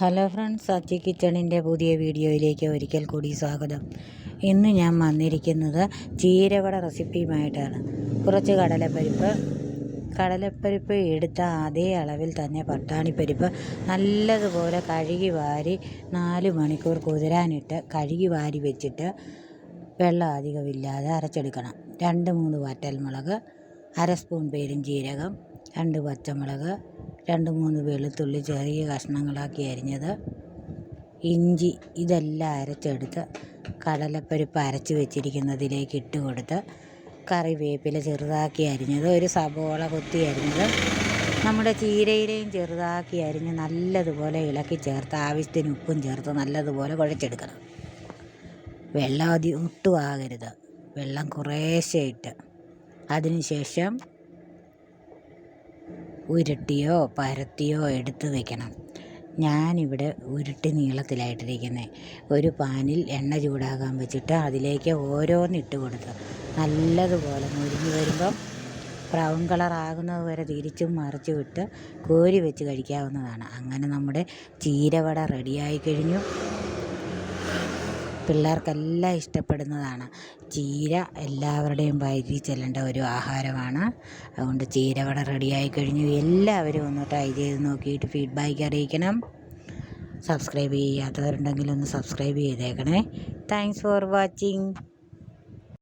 Hello friends, അച്ചി കിച്ചണിൻ്റെ പുതിയ വീഡിയോയിലേക്ക് ഒരിക്കൽ കൂടി സ്വാഗതം. ഇന്ന് ഞാൻ വന്നിരിക്കുന്നത് ചീരവട റെസിപ്പിയുമായിട്ടാണ്. കുറച്ച് കടലപ്പരിപ്പ് എടുത്ത അതേ അളവിൽ തന്നെ പട്ടാണിപ്പരിപ്പ് നല്ലതുപോലെ കഴുകി വാരി 4 മണിക്കൂർ കുതിരാനിട്ട് കഴുകി വാരി വെച്ചിട്ട് വെള്ളം അധികമില്ലാതെ അരച്ചെടുക്കണം. 2-3 വറ്റൽമുളക്, 1/2 സ്പൂൺ പെരുംജീരകം, 2 പച്ചമുളക്, 2-3 വെളുത്തുള്ളി ചെറിയ കഷ്ണങ്ങളാക്കി അരിഞ്ഞത്, ഇഞ്ചി, ഇതെല്ലാം അരച്ചെടുത്ത് കടലപ്പരിപ്പ് അരച്ച് വെച്ചിരിക്കുന്നതിലേക്ക് ഇട്ട് കൊടുത്ത് കറിവേപ്പില ചെറുതാക്കി അരിഞ്ഞത്, ഒരു സബോള കൊത്തി അരിഞ്ഞത്, നമ്മുടെ ചീരയിലയും ചെറുതാക്കി അരിഞ്ഞ് നല്ലതുപോലെ ഇളക്കി ചേർത്ത് ആവശ്യത്തിന് ഉപ്പും ചേർത്ത് നല്ലതുപോലെ കുഴച്ചെടുക്കണം. വെള്ളം ഒട്ടും ആകരുത്, വെള്ളം കുറേശ്ശെ ഇട്ട് അതിനുശേഷം ഉരുട്ടിയോ പരത്തിയോ എടുത്ത് വയ്ക്കണം. ഞാനിവിടെ ഉരുട്ടി നീളത്തിലായിട്ടിരിക്കുന്നത്. ഒരു പാനിൽ എണ്ണ ചൂടാകാൻ വെച്ചിട്ട് അതിലേക്ക് ഓരോന്നിട്ട് കൊടുത്ത് നല്ലതുപോലെ മുരിഞ്ഞ് വരുമ്പം ബ്രൗൺ കളർ ആകുന്നത് വരെ തിരിച്ചും മറിച്ചും ഇട്ട് കോരി വെച്ച് കഴിക്കാവുന്നതാണ്. അങ്ങനെ നമ്മുടെ ചീരവട റെഡിയായി കഴിഞ്ഞു. പിള്ളേർക്കെല്ലാം ഇഷ്ടപ്പെടുന്നതാണ്. ചീര എല്ലാവരുടെയും വയറ്റിൽ ചെല്ലേണ്ട ഒരു ആഹാരമാണ്. അതുകൊണ്ട് ചീരവട റെഡിയായി കഴിഞ്ഞു. എല്ലാവരും ഒന്ന് ട്രൈ ചെയ്ത് നോക്കിയിട്ട് ഫീഡ്ബാക്ക് അറിയിക്കണം. സബ്സ്ക്രൈബ് ചെയ്യാത്തവരുണ്ടെങ്കിൽ ഒന്ന് സബ്സ്ക്രൈബ് ചെയ്തേക്കണേ. Thanks for watching.